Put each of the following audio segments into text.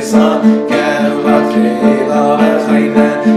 Son, que va a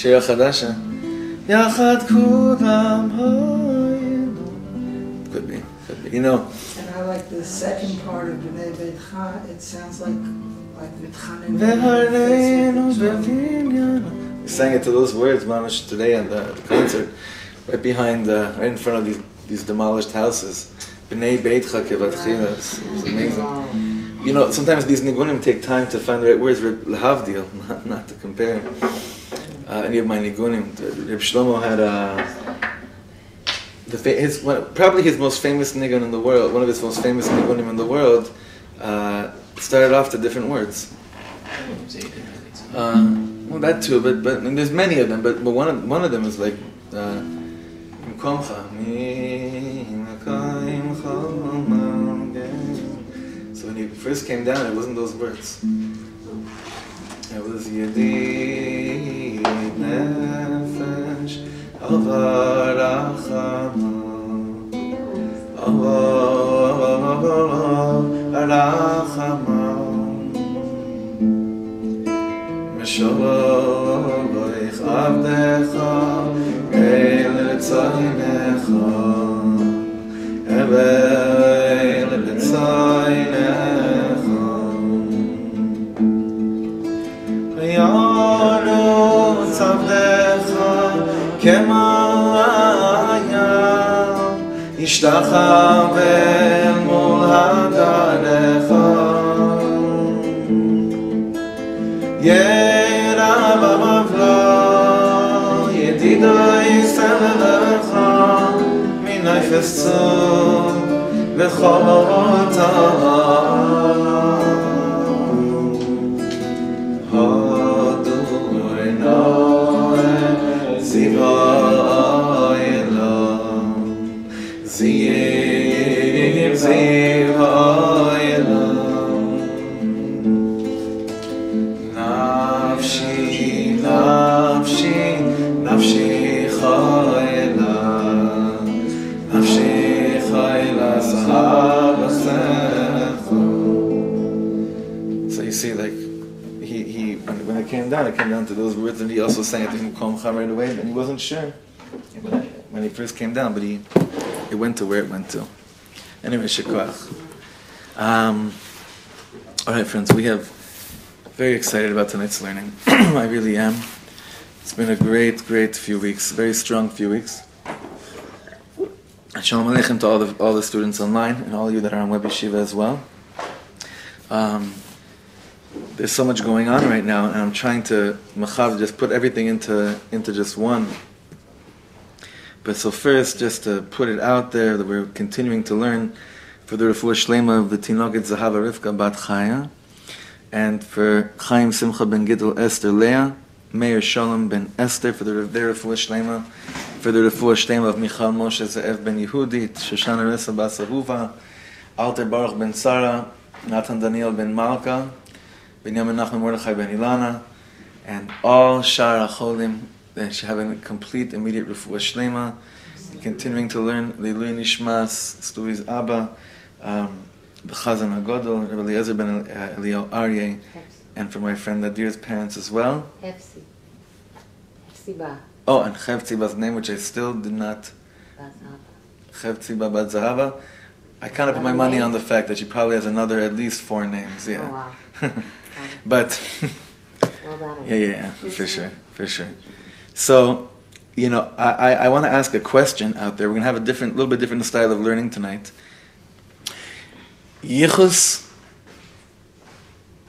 שיר חדש, יחד כולם היינו. Could be. You know. And I like the second part of B'nai Beitcha. It sounds like V'tchanen. We sang it to those words, Mamash, today at the concert, right behind, right in front of these demolished houses. B'nai Beitcha kevatchila. It was amazing. You know, sometimes these nigunim take time to find the right words. L'havdil, not to compare. Any of my nigunim. Rabbi Shlomo had probably his most famous nigun in the world. One of his most famous nigunim in the world started off to different words. Well, that too, but and there's many of them. But one of them is like so when he first came down, it wasn't those words. It was Yedid Nefesh Mesholich avdecha el tzaynecha evel tzaynecha yanu tzavdecha kemaya ishtachavel mol hagarecha It came down to those words, and he also sang it to him right away, and he wasn't sure when he first came down, but it went to where it went to. Anyway, shekoach. All right, friends, we have very excited about tonight's learning. I really am. It's been a great few weeks, very strong few weeks. Shalom Aleichem to all the students online and all of you that are on Web Yeshiva as well. There's so much going on right now, and I'm trying to just put everything into just one. But so first, just to put it out there that we're continuing to learn for the refuah shlema of the Tinoket Zahava Rivka Bat Chaya, and for Chaim Simcha ben Gidel Esther Leah, Meir Shalom ben Esther for their refuah shlema, for the refuah shlema of Michal Moshe Ze'ev ben Yehudi, Shoshana Rissa Bas Ahuva, Alter Baruch ben Sarah, Nathan Daniel ben Malka, Binyamin Nachman Mordechai ben Ilana, and all Shar HaCholim that should have a complete, immediate refuah shlema, continuing to learn Leilui Nishmas, Stuvi's Abba, the Chazan HaGodol, Rabbi Eliezer ben Eliyahu Aryeh, and for my friend Nadir's parents as well. Hefsiba. Oh, and Chevtziba's name, which I still did not. Chevtziba Bat Zahava. I kind of put my money on the fact that she probably has another at least 4 names. Yeah. Oh, wow. But yeah, for sure. So, I want to ask a question out there. We're going to have a little bit different style of learning tonight. Yichus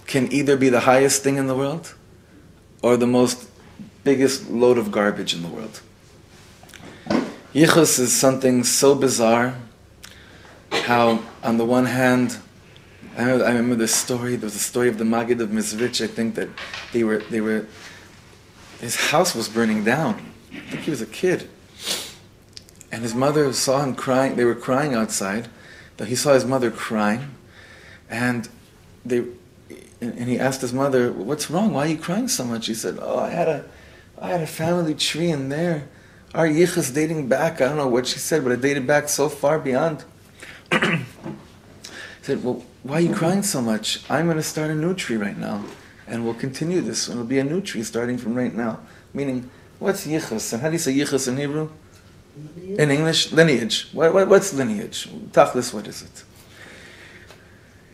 can either be the highest thing in the world or the biggest load of garbage in the world. Yichus is something so bizarre. How, on the one hand, I remember this story. There was a story of the Maggid of Mizrich. I think that his house was burning down. I think he was a kid, and his mother saw him crying. They were crying outside. He saw his mother crying, and he asked his mother, "What's wrong? Why are you crying so much?" He said, "Oh, I had a family tree in there. Our yichus dating back. I don't know what she said, but it dated back so far beyond." He said, "Well, why are you crying so much? I'm going to start a new tree right now, and we'll continue this. And it'll be a new tree starting from right now." Meaning, what's yichus? And how do you say yichus in Hebrew? In English, lineage. What's lineage? Tachlis, what is it?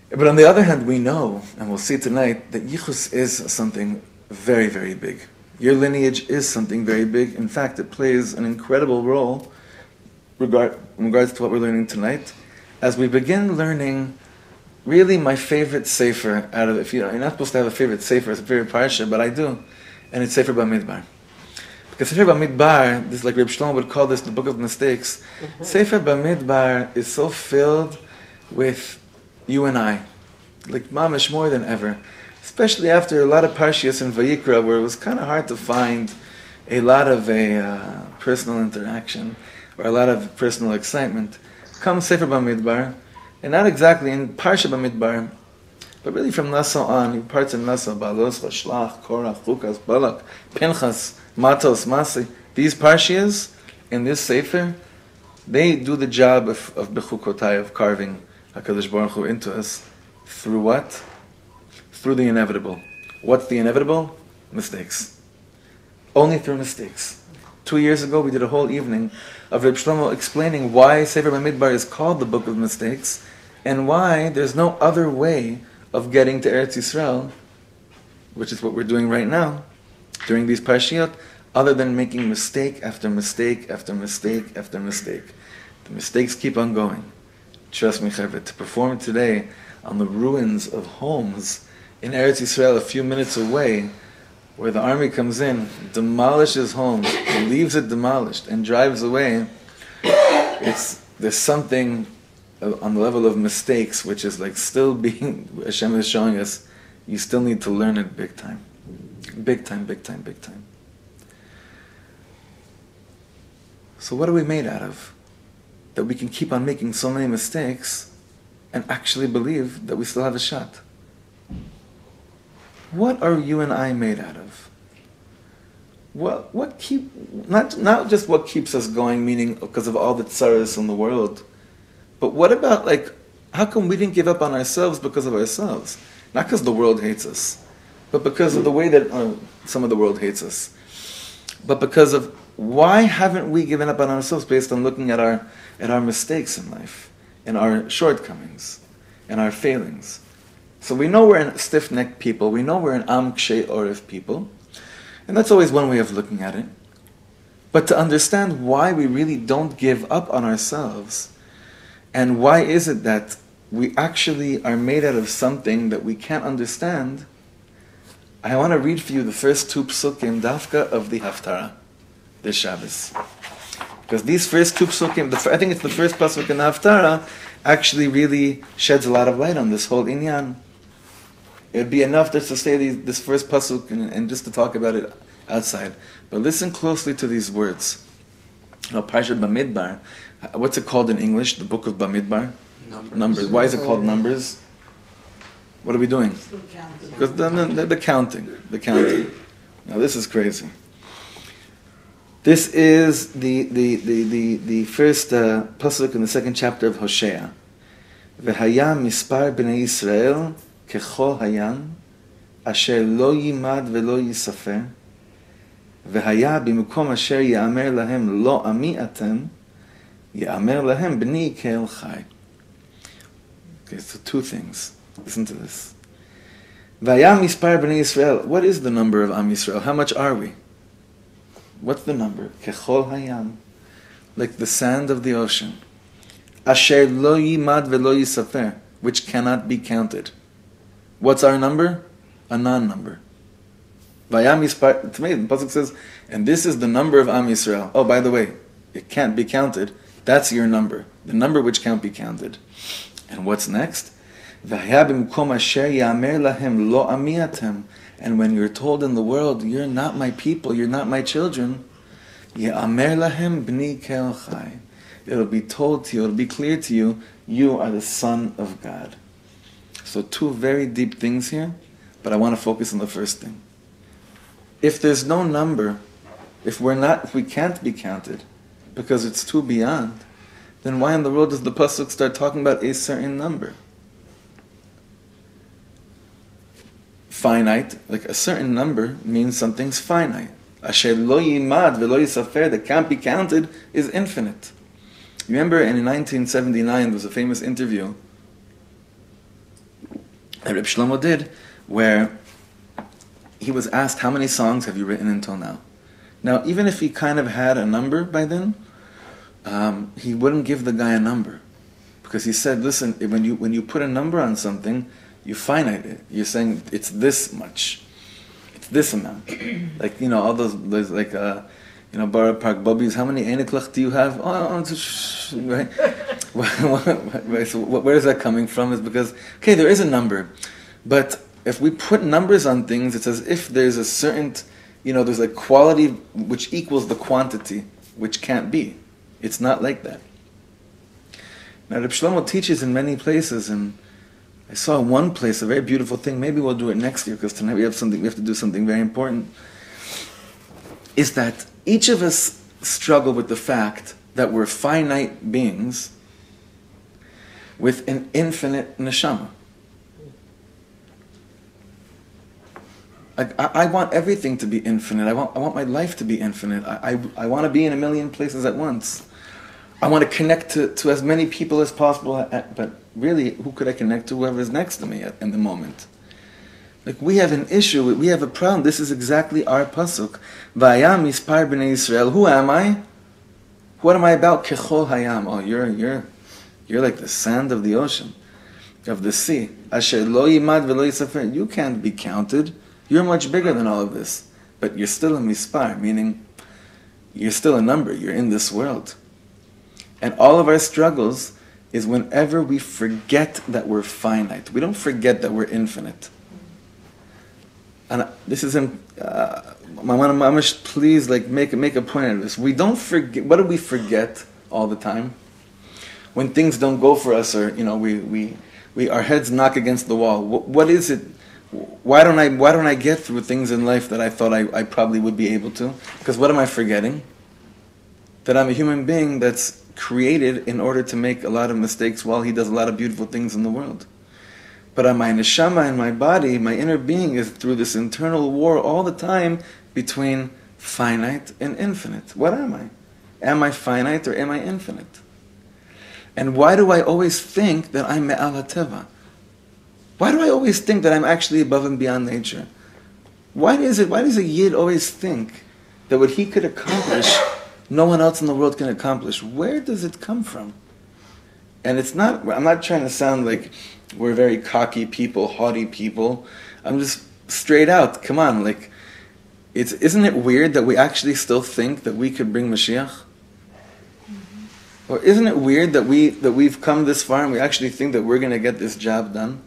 But on the other hand, we know, and we'll see tonight, that yichus is something very, very big. Your lineage is something very big. In fact, it plays an incredible role in regards to what we're learning tonight. As we begin learning, really my favorite sefer out of, you're not supposed to have a favorite sefer, it's a favorite parsha, but I do, and it's Sefer Bamidbar. Because Sefer Bamidbar, this is like Rabbi Shlomo would call this the book of mistakes. Sefer Bamidbar is so filled with you and I, like mamash more than ever. Especially after a lot of Parshias in Vayikra, where it was kind of hard to find a lot of personal interaction, or a lot of personal excitement. Comes Sefer Bamidbar, and not exactly in Parsha Bamidbar, but really from Naso on, parts in Naso, Balos, Shlach, Korach, Chukas, Balak, Pinchas, Matos, Masi. These Parshias in this Sefer, they do the job of Bechukotai, of carving HaKadosh Baruch Hu into us. Through what? Through the inevitable. What's the inevitable? Mistakes. Only through mistakes. 2 years ago, we did a whole evening of Rabbi Shlomo explaining why Sefer Bamidbar is called the Book of Mistakes, and why there's no other way of getting to Eretz Yisrael, which is what we're doing right now, during these Parshiot, other than making mistake after mistake after mistake after mistake. The mistakes keep on going. Trust me, Chavet, to perform today on the ruins of homes in Eretz Yisrael a few minutes away, where the army comes in, demolishes homes, leaves it demolished, and drives away, there's something on the level of mistakes, which is like still being, Hashem is showing us, you still need to learn it big time. Big time, big time, big time. So what are we made out of? That we can keep on making so many mistakes and actually believe that we still have a shot. What are you and I made out of? Not just what keeps us going, meaning because of all the tsaras in the world, but what about, like, how come we didn't give up on ourselves because of ourselves? Not because the world hates us, but because of the way that some of the world hates us. But because of, why haven't we given up on ourselves based on looking at our mistakes in life, and our shortcomings, and our failings? So we know we're stiff-necked people, we know we're an Am Kshei Oref people, and that's always one way of looking at it. But to understand why we really don't give up on ourselves, and why is it that we actually are made out of something that we can't understand, I want to read for you the first 2 psukim, dafka, of the Haftarah, this Shabbos. Because these first 2 psukim, I think it's the first pasuk in the Haftarah, actually really sheds a lot of light on this whole inyan. It would be enough just to say this first pasuk and just to talk about it outside. But listen closely to these words. Parshat Bamidbar, what's it called in English? The book of Bamidbar? Numbers. Why is it called Numbers? What are we doing? Because the counting. The counting. Now this is crazy. This is the first pasuk in the 2nd chapter of Hosea. V'haya mispar b'nei Yisrael kechol hayam asher lo yimad velo yisafer v'haya b'mukom asher ya'amer lahem lo ami atem ya'amer lahem b'ni ke'el chai. Okay, so 2 things. Listen to this. V'haya mispar b'nei Yisrael. What is the number of Am Yisrael? How much are we? What's the number? Kechol hayam, like the sand of the ocean. Asher lo yimad velo yisafer, which cannot be counted. What's our number? A non-number. Vayam yispar. To me, the pasuk says, and this is the number of Am Yisrael. Oh, by the way, it can't be counted. That's your number, the number which can't be counted. And what's next? V'haya b'mukom asher ya'amer lahem lo ami atem. And when you're told in the world, you're not my people, you're not my children, ya'amer lahem b'ni ke'el chai. It'll be told to you, it'll be clear to you, you are the son of God. So 2 very deep things here, but I want to focus on the first thing. If there's no number, if we can't be counted, because it's too beyond, then why in the world does the pasuk start talking about a certain number? Finite, like a certain number, means something's finite. Asher lo yimad velo yisafer, that can't be counted, is infinite. You remember in 1979 there was a famous interview that Rabbi Shlomo did, where he was asked, how many songs have you written until now? Now, even if he kind of had a number by then, he wouldn't give the guy a number. Because he said, listen, when you put a number on something, you finite it. You're saying it's this much, it's this amount. Like, all those like Borough Park Bubbies. How many eniklach do you have? Right. So where is that coming from? Is because there is a number, but if we put numbers on things, it's as if there's a certain, there's a quality which equals the quantity, which can't be. It's not like that. Now, Rabbi Shlomo teaches in many places, and I saw one place a very beautiful thing. Maybe we'll do it next year because tonight we have to do something very important. Is that each of us struggle with the fact that we're finite beings with an infinite neshama. I want everything to be infinite. I want my life to be infinite. I want to be in a million places at once. I want to connect to as many people as possible, but really, who could I connect to? Whoever is next to me in the moment. Like, we have an issue, we have a problem. This is exactly our pasuk. Vayam mispar b'nei Yisrael. Who am I? What am I about? Kechol hayam. Oh, you're like the sand of the ocean, of the sea. Asher lo yimad v'lo yisafer. You can't be counted. You're much bigger than all of this. But you're still a mispar, meaning you're still a number. You're in this world. And all of our struggles is whenever we forget that we're finite. We don't forget that we're infinite. And this is please make a point of this. We don't forget. What do we forget all the time? When things don't go for us, or we our heads knock against the wall. What is it? Why don't I get through things in life that I thought I probably would be able to? Because what am I forgetting? That I'm a human being that's created in order to make a lot of mistakes while he does a lot of beautiful things in the world. But my neshama and my body, my inner being, is through this internal war all the time between finite and infinite. What am I? Am I finite or am I infinite? And why do I always think that I'm me'al hateva? Why do I always think that I'm actually above and beyond nature? Why does a yid always think that what he could accomplish, no one else in the world can accomplish? Where does it come from? And I'm not trying to sound like we're very cocky people, haughty people. I'm just straight out. Come on, isn't it weird that we actually still think that we could bring Mashiach? Or isn't it weird that we've come this far and we actually think that we're going to get this job done?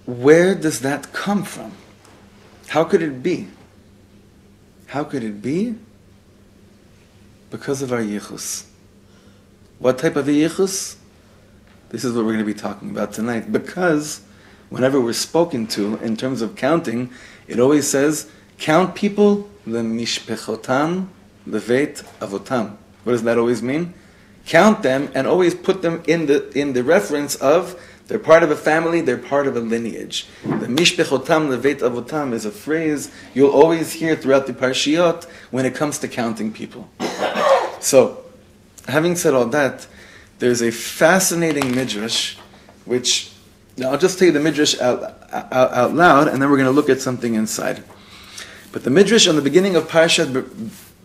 Where does that come from? How could it be? How could it be? Because of our yichus. What type of a yichus? This is what we're going to be talking about tonight. Because whenever we're spoken to in terms of counting, it always says, count people lemishpechotam leveit avotam. What does that always mean? Count them and always put them in the reference of they're part of a family, they're part of a lineage. The mishpechotam leveit avotam is a phrase you'll always hear throughout the Parshiot when it comes to counting people. So, having said all that, there's a fascinating midrash, which I'll just tell you the midrash out loud, and then we're going to look at something inside. But the midrash on the beginning of Parshat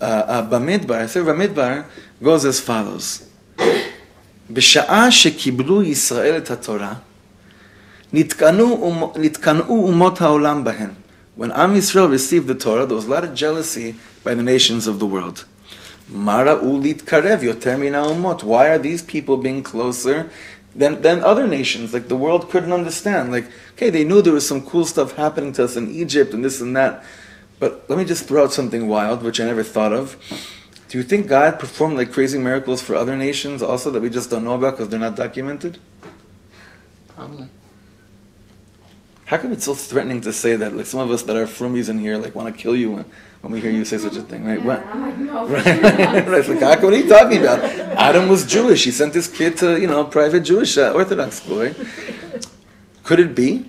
Bamidbar, Bamidbar, goes as follows: B'sha'a shekiblu Yisrael et haTorah, nitkanu umot ha'olam bahen. When Am Yisrael received the Torah, there was a lot of jealousy by the nations of the world. Mara ulit karev yoter mina umot. Why are these people being closer than other nations? Like, the world couldn't understand. Like, okay, they knew there was some cool stuff happening to us in Egypt and this and that. But let me just throw out something wild, which I never thought of. Do you think God performed like crazy miracles for other nations also that we just don't know about because they're not documented? Probably. How come it's so threatening to say that? Like, some of us that are frumies in here want to kill you when we hear you say such a thing, right? What? No. Right. It's like, what are you talking about? Adam was Jewish. He sent his kid to, private Jewish Orthodox school, right? Could it be?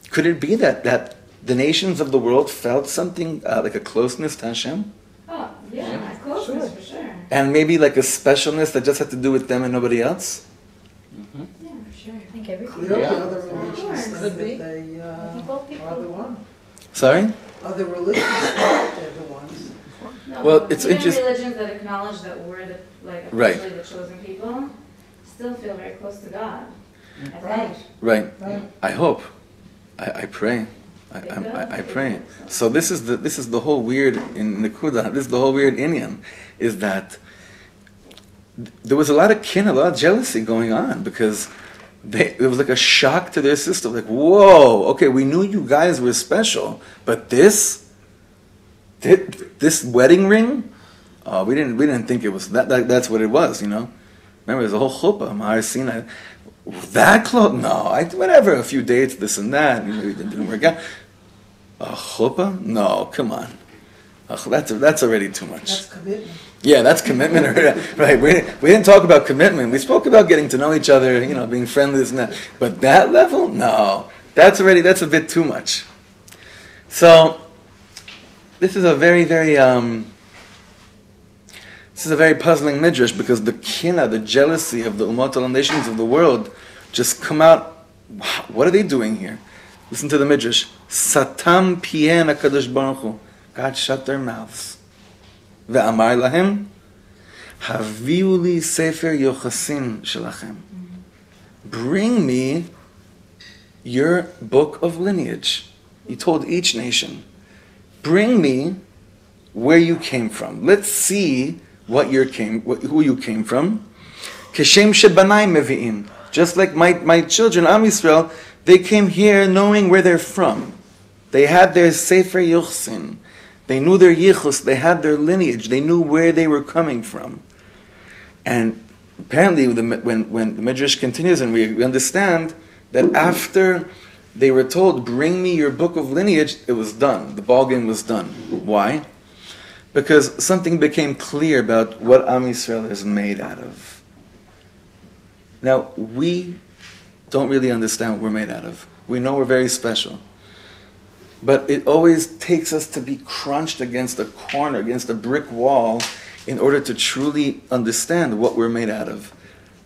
Could it be that the nations of the world felt something like a closeness to Hashem? Oh, yeah, closeness for sure. And maybe like a specialness that just had to do with them and nobody else? Mm-hmm. Yeah, for sure. I think everything. Clearly, other religions think that they are the one. Sorry? Other religions think they're the ones. No, Well, it's even interesting. religions that acknowledge that we're officially Right. the chosen people still feel very close to God. I Right. think. Right. Right. I hope. I pray. I pray. So this is the whole weird in Nekuda. This is the whole weird inyan, is that there was a lot of kin, a lot of jealousy going on because it was like a shock to their system. Like, whoa, okay, we knew you guys were special, but this wedding ring, we didn't think it was that. That's what it was, Remember, there's a whole chuppah, Mahar Sinai. That close? No, whatever. A few dates, this and that. It didn't work out. A chuppah? No, come on. That's already too much. That's commitment. Yeah, that's commitment. Right. We didn't talk about commitment. We spoke about getting to know each other, being friendly, this and that. But that level? No. That's a bit too much. So, this is a very, very, puzzling midrash, because the kina, the jealousy of the Ummot al nations of the world just come out. Wow, what are they doing here? Listen to the midrash. Satam pien HaKadosh Baruch Hu. God shut their mouths. Ve'amar lahem, haviu li sefer yochasin shelachem. Bring me your book of lineage. He told each nation, bring me where you came from. Let's see who you came from. Keshem shebanai mevi'in. Just like my children, Am Yisrael, they came here knowing where they're from. They had their sefer yochasin. They knew their yichus, they had their lineage, they knew where they were coming from. And apparently when the Midrash continues, and we understand that after they were told, bring me your book of lineage, it was done. The ballgame was done. Why? Because something became clear about what Am Yisrael is made out of. Now, we don't really understand what we're made out of. We know we're very special. But it always takes us to be crunched against a corner, against a brick wall, in order to truly understand what we're made out of.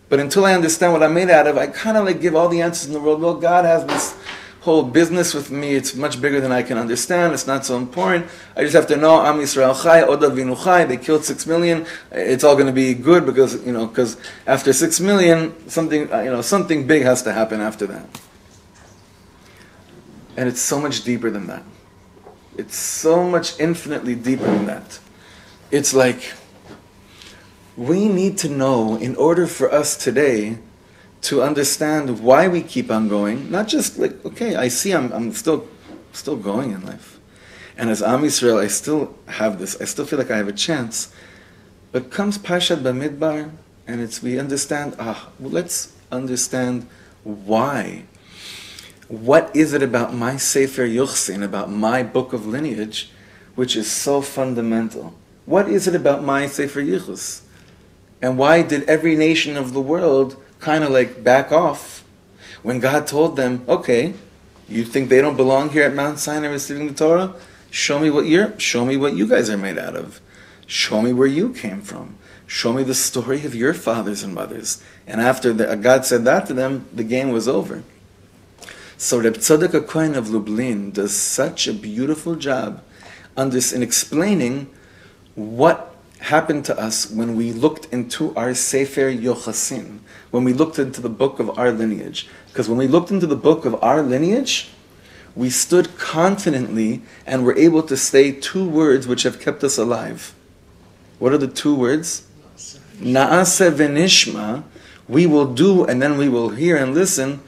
But until I understand what I'm made out of, I kind of give all the answers in the world. Well, God has this whole business with me. It's much bigger than I can understand. It's not so important. I just have to know Am Yisrael Chai, Oda Vinu Chai. They killed 6 million. It's all going to be good because after 6 million, something big has to happen after that. And it's so much deeper than that. It's so much infinitely deeper than that. It's like, we need to know, in order for us today to understand why we keep on going, not just like, okay, I see I'm still going in life. And as Am Yisrael, I still have this, I still feel like I have a chance. But comes Parshat Bamidbar, and we understand, let's understand why. What is it about my Sefer Yochsin, about my book of lineage, which is so fundamental? What is it about my Sefer Yichus? And why did every nation of the world kind of back off when God told them, okay, you think they don't belong here at Mount Sinai receiving the Torah? Show me what you guys are made out of. Show me where you came from. Show me the story of your fathers and mothers. And after God said that to them, the game was over. So Reb Tzadok HaKohen of Lublin does such a beautiful job in explaining what happened to us when we looked into our Sefer Yochasin, when we looked into the book of our lineage. Because when we looked into the book of our lineage, we stood confidently and were able to say 2 words which have kept us alive. What are the 2 words? Na'aseh v'nishma. We will do, and then we will hear and listen.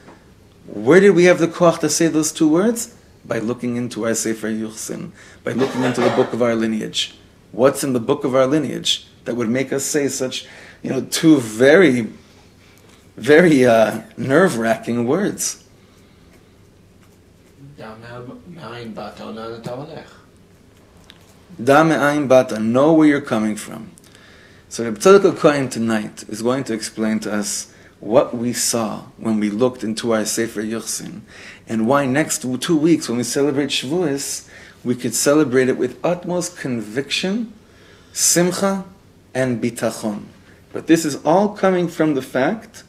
Where did we have the koach to say those 2 words? By looking into our Sefer Yochasin, by looking into the book of our lineage. What's in the book of our lineage that would make us say such, 2 very, very nerve-wracking words? Da me'ayin bata, lanet haolech. Da me'ayin bata, know where you're coming from. So Reb Tzadok HaKohen tonight is going to explain to us what we saw when we looked into our Sefer Yochasin, and why next 2 weeks when we celebrate Shavuos, we could celebrate it with utmost conviction, simcha, and bitachon. But this is all coming from the fact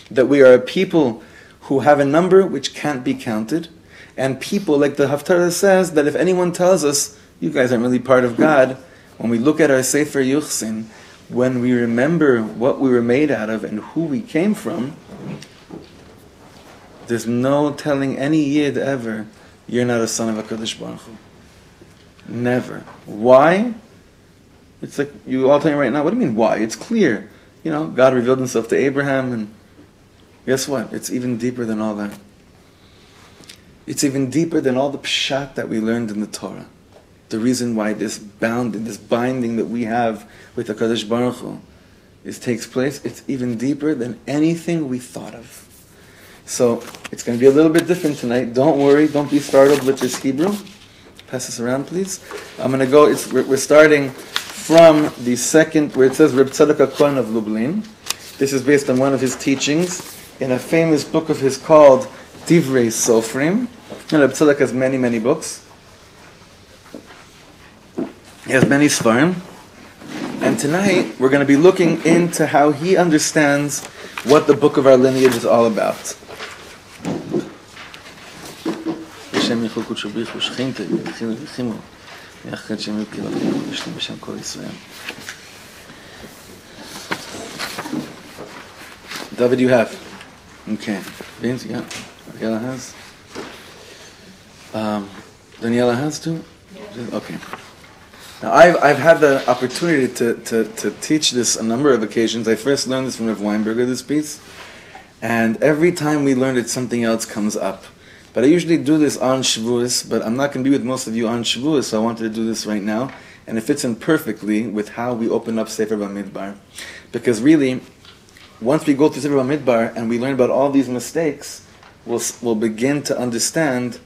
that we are a people who have a number which can't be counted, and people, like the Haftarah says, that if anyone tells us, you guys aren't really part of God, when we look at our Sefer Yochasin, when we remember what we were made out of and who we came from, there's no telling any Yid ever, you're not a son of HaKadosh Baruch Hu. Never. Why? It's like, you all tell me right now, what do you mean why? It's clear. God revealed himself to Abraham, and guess what? It's even deeper than all that. It's even deeper than all the pshat that we learned in the Torah. The reason why this binding that we have with HaKadosh Baruch Hu takes place, it's even deeper than anything we thought of. So, it's going to be a little bit different tonight. Don't worry, don't be startled with this Hebrew. pass this around, please. I'm going to go, we're starting from the second, where it says Reb Tzadok HaKohen of Lublin. This is based on one of his teachings in a famous book of his called Divrei Sofrim. And Reb Tzadok has many, many books. He has many Sfarim. And tonight, we're going to be looking into how he understands what the book of our lineage is all about. David, you have? Okay. Vince, yeah. Daniela has? Daniela has too? Okay. Now, I've had the opportunity to teach this a number of occasions. I first learned this from Rav Weinberger, this piece. And every time we learn it, something else comes up. But I usually do this on Shavuos, but I'm not going to be with most of you on Shavuos, so I wanted to do this right now. And it fits in perfectly with how we open up Sefer Bamidbar. Because really, once we go through Sefer Bamidbar and we learn about all these mistakes, we'll begin to understand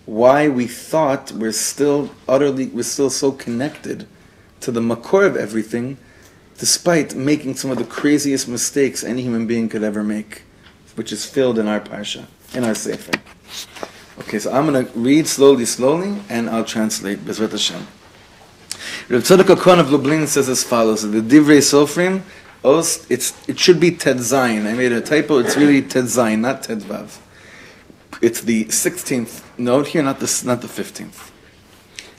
why we thought we're still so connected to the makor of everything, despite making some of the craziest mistakes any human being could ever make, which is filled in our parsha, in our sefer. Okay, so I'm going to read slowly, and I'll translate. Bezrat Hashem. Reb Tzadok HaKohen of Lublin says as follows: the Divrei Sofrim, it should be Ted Zayin. I made a typo. It's really Ted Zayin, not Ted Vav. It's the 16th note here, not the 15th.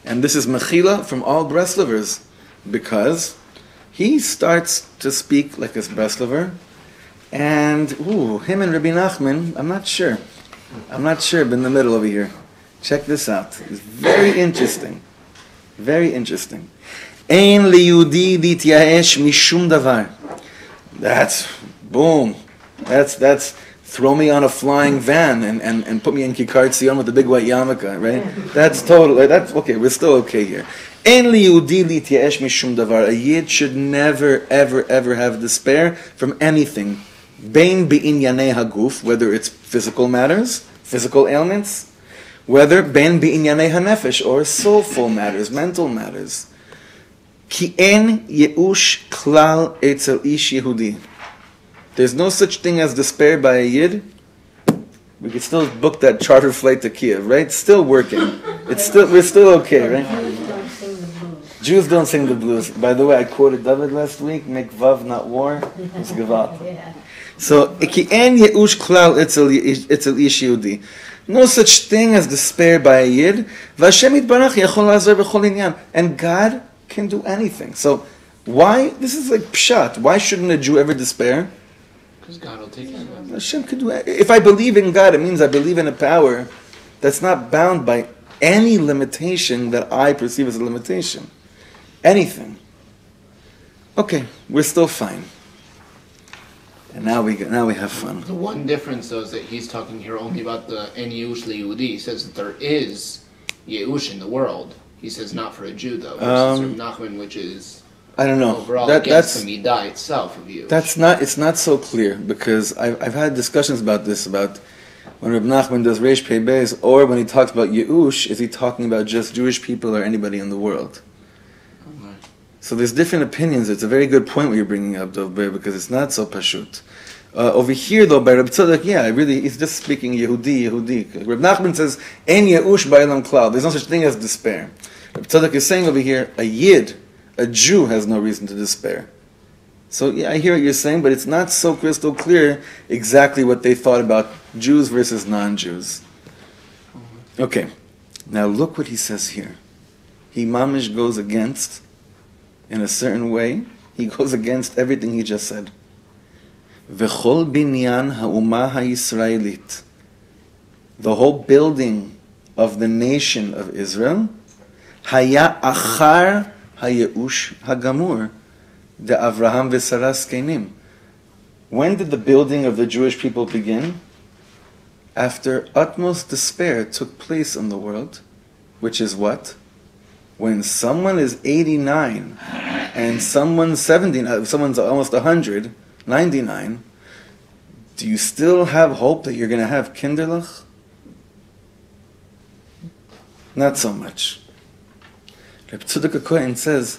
And this is Mechila from all Breslovers, because he starts to speak like a Breslover, and him and Rabbi Nachman, I'm not sure, but in the middle over here. Check this out. It's very interesting. Very interesting. Ein liyudi lityaesh mishum davar. That's, boom. That's throw me on a flying van and put me in Kikar Tzion with the big white yarmulke, right? That's totally, that's okay, we're still okay here. Ein liyudi lityaesh mishum davar. A yid should never, ever have despair from anything. Bein be'inyanei haguf, whether it's physical matters, physical ailments, whether bein be'inyanei hanefesh, or soulful matters, mental matters. Ki en yeush klal etzel ish Yehudi. There's no such thing as despair by a yid. We could still book that charter flight to Kiev, right? Still working. We're still okay, right? Jews don't sing the blues. By the way, I quoted David last week, make vav not war. It's gewalt. So, ki en yeush klal etzel ish Yehudi. No such thing as despair by a yid. V'Hashem yitbarach yachol la'azor b'chol inyan. And God can do anything. So, why? This is like pshat. Why shouldn't a Jew ever despair? Because God will take care of it. Hashem can do it. If I believe in God, it means I believe in a power that's not bound by any limitation that I perceive as a limitation. Anything. Okay, we're still fine. And now we have fun. The one difference, though, is that he's talking here only about the En Yeush Liyehudi. He says that there is Yeush in the world. He says not for a Jew, though. Versus Nachman, which is I don't know. Overall, that's the midah itself of Yeush. It's not so clear, because I've had discussions about this, about when Reb Nachman does Reish Pei Beis, or when he talks about Yeush, is he talking about just Jewish people or anybody in the world? So there's different opinions. It's a very good point what you're bringing up, Dov Ber, because it's not so pashut. Over here, though, by Reb Tzadok, he's just speaking Yehudi. Reb Nachman says, "En Yeush ba'elam klal." There's no such thing as despair. Reb Tzadok is saying over here, a Yid, a Jew, has no reason to despair. So I hear what you're saying, but it's not so crystal clear exactly what they thought about Jews versus non-Jews. Okay, now look what he says here. He mamish goes against, in a certain way, he goes against everything he just said. V'chol binyan ha'umah ha'yisraelit. The whole building of the nation of Israel, haya achar ha'yeush hagamur, de Avraham v'Sarah zkenim. When did the building of the Jewish people begin? After utmost despair took place in the world, which is what? When someone is 89 and someone's 79, someone's almost 100, 99, do you still have hope that you're going to have kinderlich? Not so much. Reb Tzedek Cohen says,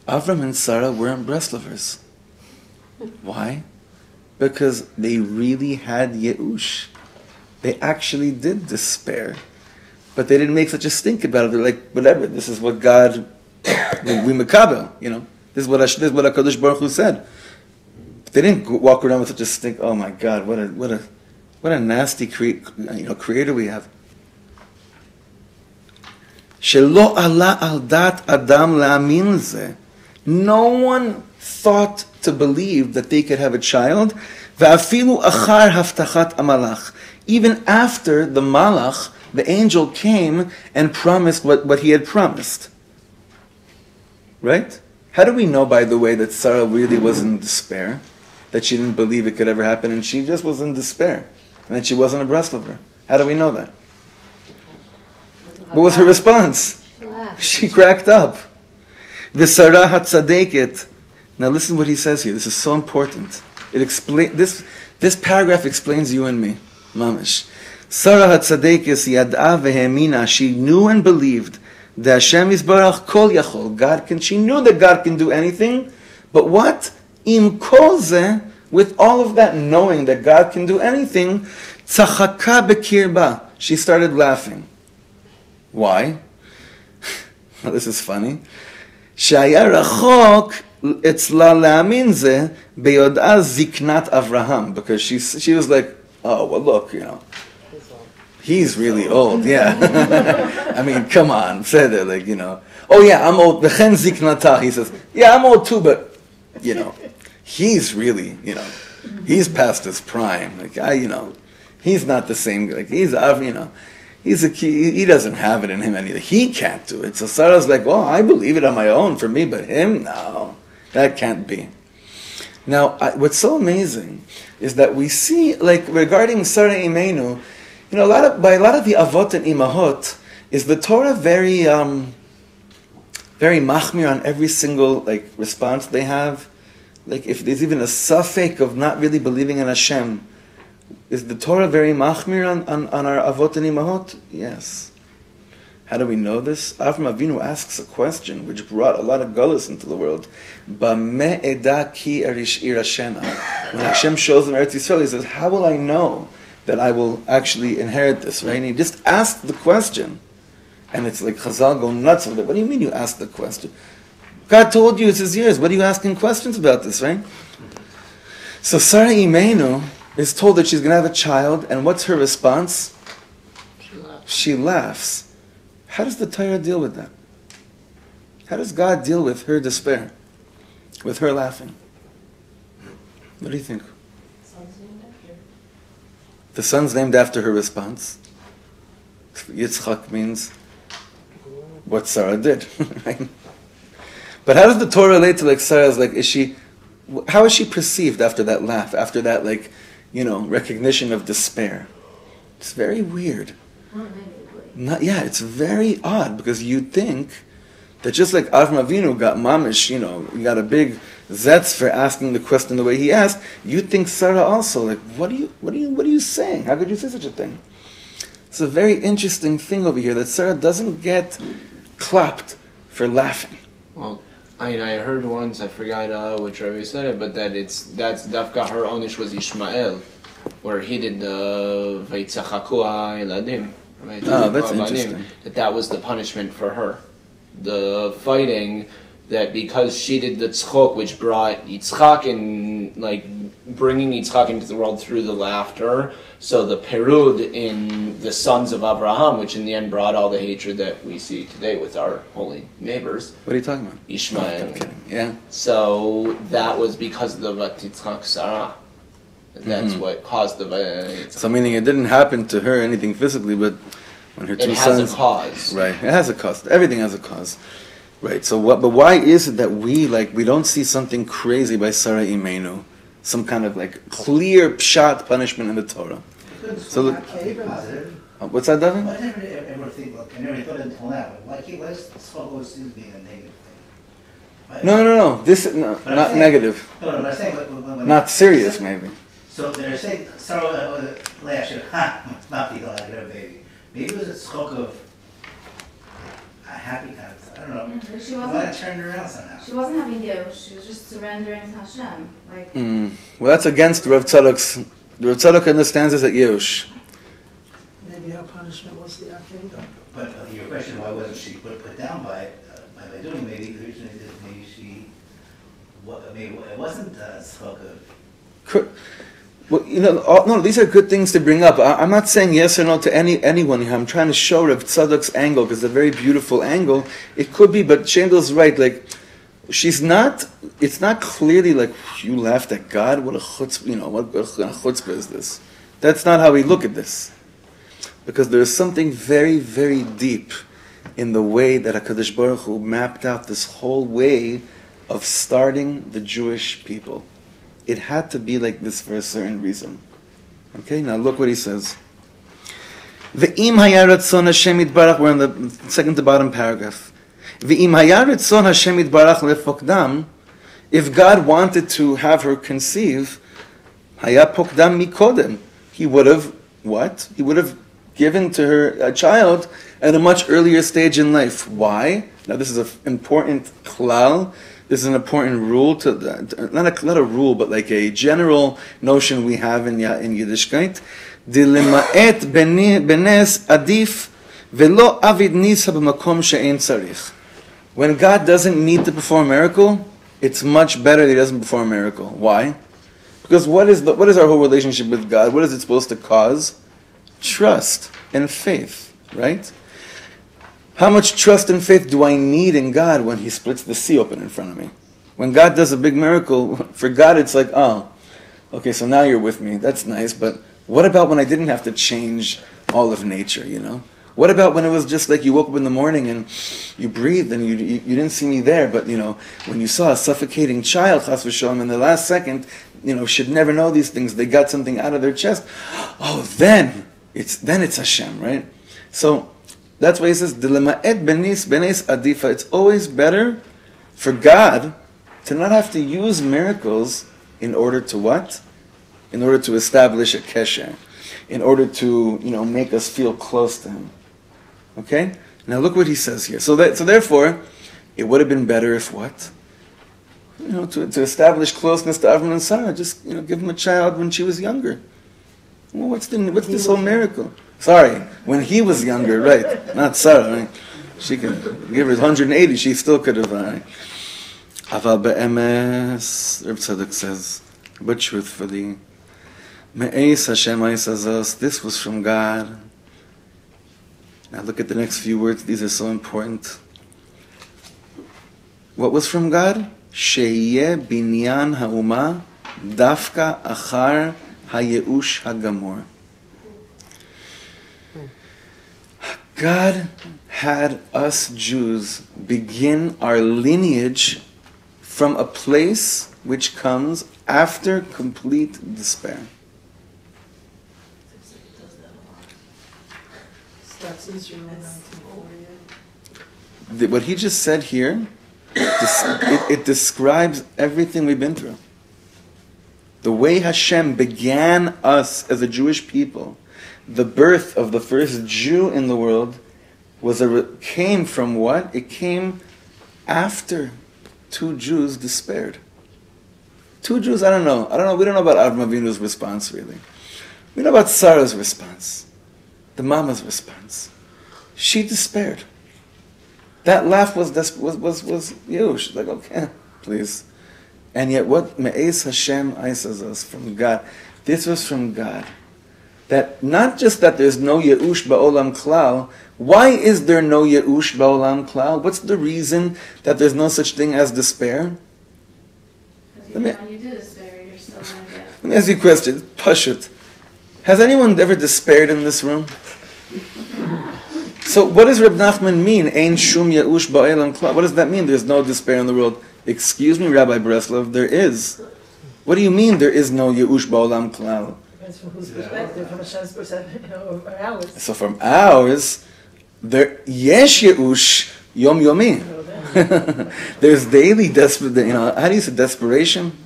Avram and Sarah weren't breast lovers. Why? Because they really had Yeush. They actually did despair. But they didn't make such a stink about it. They're like, whatever, this is what God, we makabel, This is what HaKadosh Baruch Hu said. They didn't walk around with such a stink. Oh my God, what a nasty creator we have. Shelo ala al dat adam la'amin zeh. No one thought to believe that they could have a child. Va'afilu achar haftachat amalach. Even after the malach, the angel came and promised what he had promised. Right? How do we know, by the way, that Sarah really was in despair? That she didn't believe it could ever happen, and she just was in despair. And that she wasn't a breast lover. How do we know that? What was her response? She cracked up. V'sarah hatzadeket. Now listen what he says here. This is so important. This paragraph explains you and me. Mamish. Sarah hatzadeket yad'a vehemina. She knew and believed that Hashem Yisbarach kol yachol. She knew that God can do anything. But what? Im kol zeh, with all of that knowing that God can do anything, tzachaka bekirba. She started laughing. Why? Well, this is funny. Shaya rachok etzla le'amin zeh beyod'a ziknat Avraham, because she was like, oh well, look, he's really old. Yeah, I mean, come on, said it like Oh yeah, I'm old. V'chen ziknata. He says, yeah, I'm old too, but he's really he's past his prime. Like he's not the same. Like he doesn't have it in him anything. He can't do it. So Sarah's like, well, I believe it on my own for me, but him, no, that can't be. Now, what's so amazing is that we see, like regarding Sarah Imenu, by a lot of the avot and imahot, is the Torah very, very machmir on every single response they have. Like if there's even a suffix of not really believing in Hashem. Is the Torah very machmir on our avot and imahot? Yes. How do we know this? Avram Avinu asks a question which brought a lot of gullus into the world. Bameh eda ki irashena. When Hashem shows him Eretz Yisrael, he says, how will I know that I will actually inherit this? Right? And he just asked the question. And it's like Chazal go nuts with it. What do you mean you asked the question? God told you it's his years. What are you asking questions about this, right? So Sarah Imenu is told that she's going to have a child, and what's her response? She laughs. How does the Torah deal with that? How does God deal with her despair? With her laughing? What do you think? The son's named after her response. Yitzchak means what Sarah did. Right? But how does the Torah relate to Sarah's how is she perceived after that laugh, after that recognition of despair? It's very weird. It's very odd, because you'd think that just like Avram Avinu got mamish, he got a big zetz for asking the question the way he asked, you'd think Sarah also, what are you saying? How could you say such a thing? It's a very interesting thing over here that Sarah doesn't get clapped for laughing. Well, I heard once, I forgot which Rabbi said it, but that's Dafka, her onish was Ishmael, where he did the Veitzachakua Eladim. Oh, that's interesting. That was the punishment for her. The fighting, that because she did the tzchok, which brought Yitzchak in, bringing Yitzchak into the world through the laughter. So the perud in the sons of Abraham, which in the end brought all the hatred that we see today with our holy neighbors. What are you talking about? Ishmael. Okay. Yeah. So that was because of the Yitzchak Sarah. That's what caused the. So meaning it didn't happen to her anything physically, but when her two sons. It has a cause. Right. It has a cause. Everything has a cause. Right. So what? But why is it that we don't see something crazy by Sarah Imenu, some kind of clear pshat punishment in the Torah? So what's that, David? I never ever think. I never thought until now. Why is struggle seems being a negative thing? No. This is not negative. No, I'm saying when not serious, maybe. So they're saying Sarah last year, not be like a baby. Maybe it was a stroke of a happy kind of. don't know. But she I wasn't. want to turn it around somehow. She wasn't having Yush. She was just surrendering to Hashem. Like. Well, that's against Rav Tzadok's. Rav Tzadok understands this at Yush. Maybe her punishment was the Akedah. But your question, why wasn't she put down by doing? Maybe she. Maybe it wasn't tzchok. Well, no, these are good things to bring up. I'm not saying yes or no to anyone here. I'm trying to show Rav Tzadok's angle, because it's a very beautiful angle. It could be, but Shendel's right. Like, she's not. It's not clearly like you laughed at God. What a chutzpah! What kind of chutzpah is this? That's not how we look at this, because there is something very, very deep in the way that HaKadosh Baruch Hu mapped out this whole way of starting the Jewish people. It had to be like this for a certain reason. Okay, now look what he says. Ve'im haya ratzon Hashem yitbarach, we're in the second to bottom paragraph. Ve'im haya ratzon Hashem yitbarach lefokdam, if God wanted to have her conceive, haya pokdam mikodem, he would have, what? He would have given to her a child at a much earlier stage in life. Why? Now this is an important klal. This is an important rule, not a rule, but like a general notion we have in Yiddishkeit. Dilema'et benes adif velo avid nisa b'makom she'en tzarich. When God doesn't need to perform a miracle, it's much better that He doesn't perform a miracle. Why? Because what is our whole relationship with God? What is it supposed to cause? Trust and faith, right? How much trust and faith do I need in God when He splits the sea open in front of me? When God does a big miracle, for God it's like, oh, okay, so now you're with me. That's nice, but what about when I didn't have to change all of nature, What about when it was just like you woke up in the morning and you breathed and you didn't see me there, but, when you saw a suffocating child, chas v'shalom, in the last second, should never know these things, they got something out of their chest. Oh, then it's Hashem, right? So, that's why he says, Dilema'et benes adifa. It's always better for God to not have to use miracles in order to what? In order to establish a kesher. In order to, make us feel close to Him. Okay? Now look what he says here. So therefore, it would have been better if what? To establish closeness to Avram and Sarah, just, give him a child when she was younger. Well, what's this whole miracle? Sorry, when he was younger, right? Not Sarah. Right? She could give her 180. She still could have. Aval be'emes, Reb Tzadok says, but truthfully, me'eis Hashem azos. This was from God. Now look at the next few words. These are so important. What was from God? Sheyeh binyan ha'uma dafka achar hayeush hagamor. God had us Jews begin our lineage from a place which comes after complete despair. That's Israel in 1948. What he just said here, it describes everything we've been through. The way Hashem began us as a Jewish people, the birth of the first Jew in the world came from what? It came after two Jews despaired. Two Jews, I don't know. We don't know about Avraham Avinu's response, really. We know about Sarah's response. The mama's response. She despaired. That laugh was you. She's like, okay, please. And yet what? Me'ez Hashem Aisazos, from God. This was from God. That not just that there's no Ye'ush Ba'olam Klal. Why is there no Ye'ush Ba'olam Klal? What's the reason that there's no such thing as despair? When you do despair, you're still going to get. Let me ask you a question. Parshat. Has anyone ever despaired in this room? So what does Reb Nachman mean? Ein shum Ye'ush Ba'olam Klal. What does that mean? There's no despair in the world. Excuse me, Rabbi Breslov, there is. What do you mean there is no Ye'ush Ba'olam Klal? Depends from whose perspective, from Hashem's perspective, or ours. So from ours, there yesh Ye'ush Yom Yomi. There's daily how do you say desperation?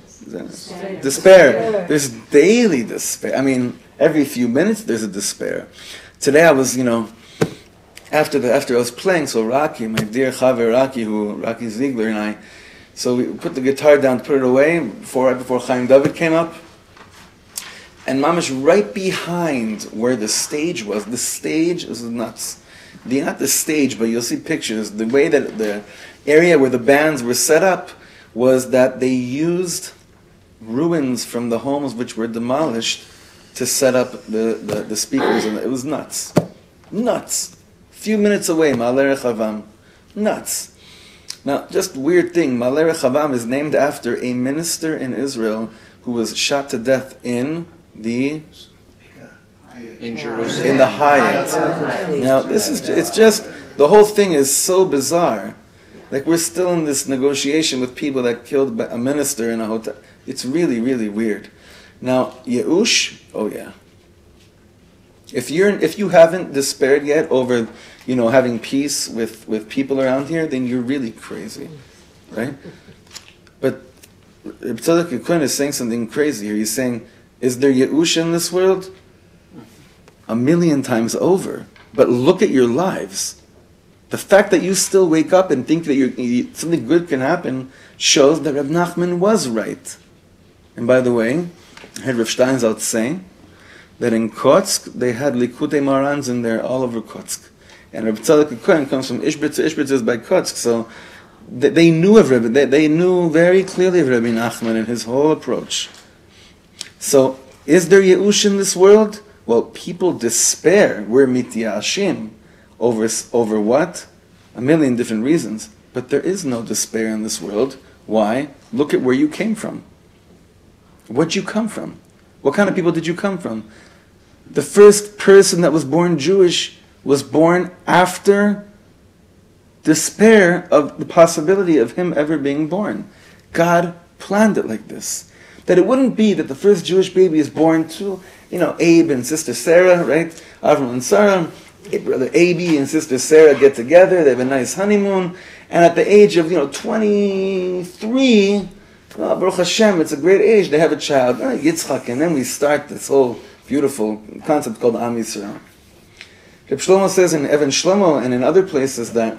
Despair. There's daily despair. I mean, every few minutes there's a despair. Today I was, after I was playing, so Rocky, my dear Chaver Rocky Ziegler and I, so we put the guitar down to put it away right before Chaim David came up. And Mamash, right behind where the stage was nuts. Not the stage, but you'll see pictures. The way that the area where the bands were set up was that they used ruins from the homes which were demolished to set up the speakers, and it was nuts. Nuts. A few minutes away, Ma'aleh Rechavam. Nuts. Now, just weird thing, Ma'aleh Rechavam is named after a minister in Israel who was shot to death in Jerusalem. the Hyatt. Now, it's just, the whole thing is so bizarre. Like, we're still in this negotiation with people that killed a minister in a hotel. It's really, really weird. Now, Yeush, oh yeah. If you haven't despaired yet over, having peace with people around here, then you're really crazy, right? But Reb Tzadok Yekun is saying something crazy here. He's saying, is there Yeush in this world? 1,000,000 times over. But look at your lives. The fact that you still wake up and think that something good can happen shows that Reb Nachman was right. And by the way, I heard Rav Steinsaltz say that in Kotsk, they had Likutei Marans in there all over Kotsk. And Reb Tzadok Yekun comes from Ishbitz. Ishbitz is by Kotsk. So they knew of Rebbe. They knew very clearly of Rabbi Nachman and his whole approach. So, is there Yeush in this world? Well, people despair. We're mityashim over what? 1,000,000 different reasons. But there is no despair in this world. Why? Look at where you came from. Where'd you come from? What kind of people did you come from? The first person that was born Jewish was born after despair of the possibility of him ever being born. God planned it like this. That it wouldn't be that the first Jewish baby is born to, Abe and Sister Sarah, right? Avram and Sarah. Brother Abi and Sister Sarah get together, they have a nice honeymoon, and at the age of, 23, Baruch Hashem, it's a great age, they have a child, Yitzchak, and then we start this whole beautiful concept called Am Yisrael. Rabbi Shlomo says in Evan Shlomo and in other places that,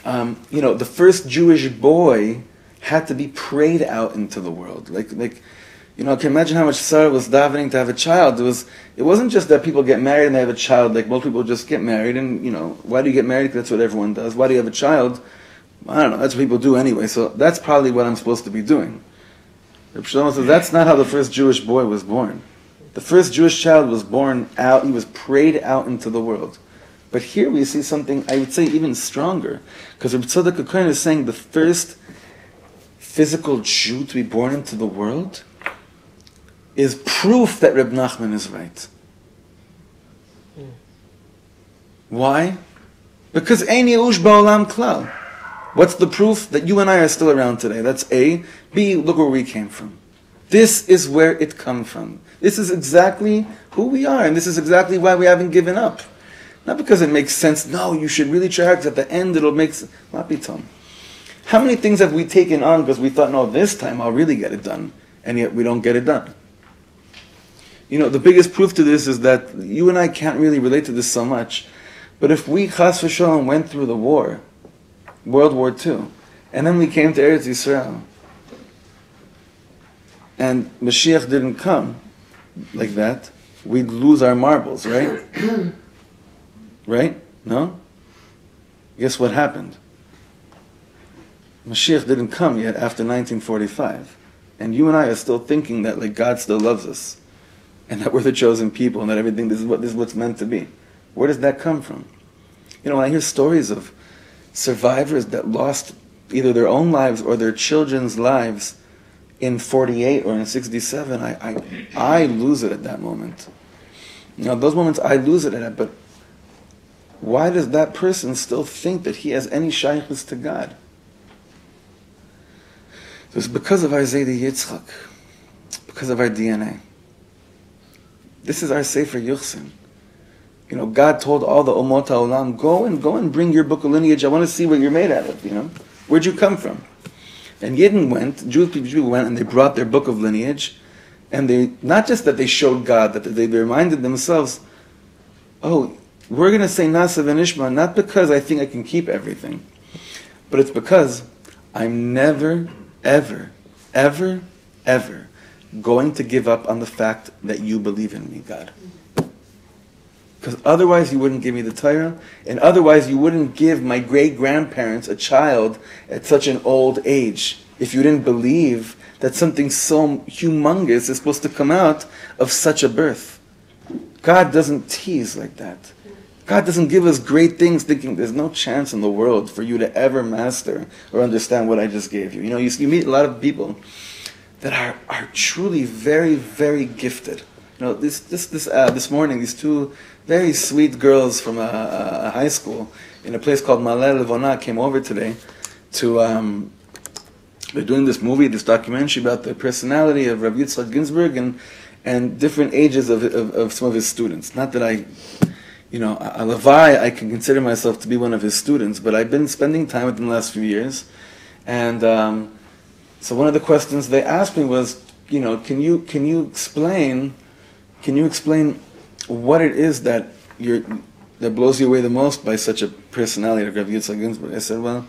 the first Jewish boy had to be prayed out into the world. I can imagine how much Sarah was davening to have a child. It wasn't just that people get married and they have a child, like most people just get married and, why do you get married? Because that's what everyone does. Why do you have a child? I don't know, that's what people do anyway, so that's probably what I'm supposed to be doing. Rabbi Shlomo says that's not how the first Jewish boy was born. The first Jewish child was born out, he was prayed out into the world. But here we see something, I would say, even stronger. Because Rabbi Tzadok Yekun is saying the first physical Jew to be born into the world is proof that Reb Nachman is right. Why? Because Ein Yeush Ba'olam Klal. What's the proof? That you and I are still around today. That's A. B, look where we came from. This is where it comes from. This is exactly who we are, and this is exactly why we haven't given up. Not because it makes sense. No, you should really try hard, because at the end it'll make sense. How many things have we taken on because we thought, no, this time I'll really get it done, and yet we don't get it done? The biggest proof to this is that you and I can't really relate to this so much, but if we, chas v'shalom, went through the war, World War II, and then we came to Eretz Yisrael, and Mashiach didn't come like that, we'd lose our marbles, right? Right? No? Guess what happened? Mashiach didn't come yet after 1945. And you and I are still thinking that God still loves us. And that we're the chosen people and that everything, this is what's meant to be. Where does that come from? When I hear stories of survivors that lost either their own lives or their children's lives in 48 or in 67, I lose it at that moment. Those moments I lose it at, but why does that person still think that he has any shaykhus to God? So it's because of our Zaydi Yitzchak, because of our DNA. This is our Sefer Yuchsin. God told all the Umot HaOlam, go and bring your book of lineage. I want to see what you're made out of, Where'd you come from? And Yidden went, Jewish people went, and they brought their book of lineage, and they, not just that they showed God, that they reminded themselves, oh, we're going to say Nasa v'nishma, not because I think I can keep everything, but it's because I'm never, ever, ever, ever going to give up on the fact that you believe in me, God. Because otherwise you wouldn't give me the Torah, and otherwise you wouldn't give my great-grandparents a child at such an old age if you didn't believe that something so humongous is supposed to come out of such a birth. God doesn't tease like that. God doesn't give us great things thinking there's no chance in the world for you to ever master or understand what I just gave you. You know, you meet a lot of people that are truly very, very gifted. You know, this morning, these two very sweet girls from a high school in a place called Malel Levona came over today to, they're doing this movie, this documentary about the personality of Rabbi Yitzchak Ginsburg and different ages of some of his students. Not that I can consider myself to be one of his students, but I've been spending time with him the last few years. And so one of the questions they asked me was, you know, can you explain what it is that blows you away the most by such a personality like Rabbi Yitzchak Ginsburg? I said, well,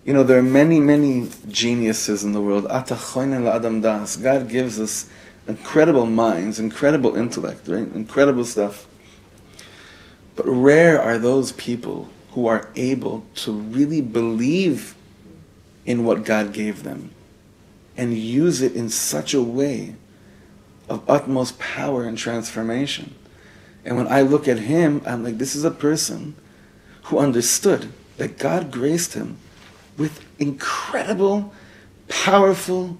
you know, there are many, many geniuses in the world. God gives us incredible minds, incredible intellect, right? Incredible stuff. But rare are those people who are able to really believe in what God gave them and use it in such a way of utmost power and transformation. And when I look at him, I'm like, this is a person who understood that God graced him with incredible, powerful,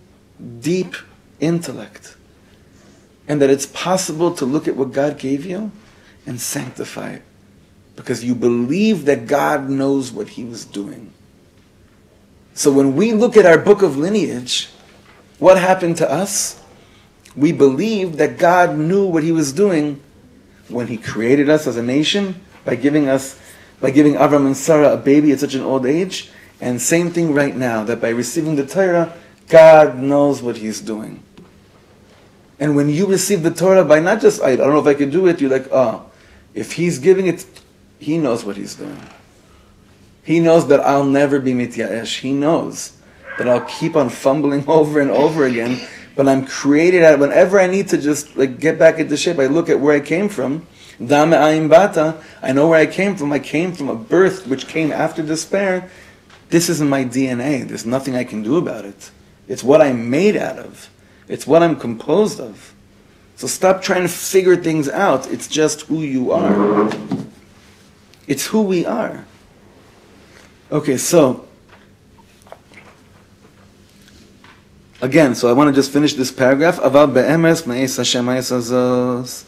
deep intellect. And that it's possible to look at what God gave you and sanctify it. Because you believe that God knows what he was doing. So when we look at our book of Lineage, what happened to us? We believed that God knew what he was doing when he created us as a nation by giving Avram and Sarah a baby at such an old age. And same thing right now, that by receiving the Torah, God knows what he's doing. And when you receive the Torah by not just, I don't know if I can do it, you're like, oh, if he's giving it, he knows what he's doing. He knows that I'll never be mityaesh. He knows that I'll keep on fumbling over and over again, but I'm created out of, whenever I need to just like get back into shape, I look at where I came from. Dame ayin bata, I know where I came from. I came from a birth which came after despair. This isn't my DNA. There's nothing I can do about it. It's what I'm made out of. It's what I'm composed of. So stop trying to figure things out. It's just who you are. It's who we are. Okay, so again, so I want to just finish this paragraph. Aval be'emes me'es Hashem ha'esazos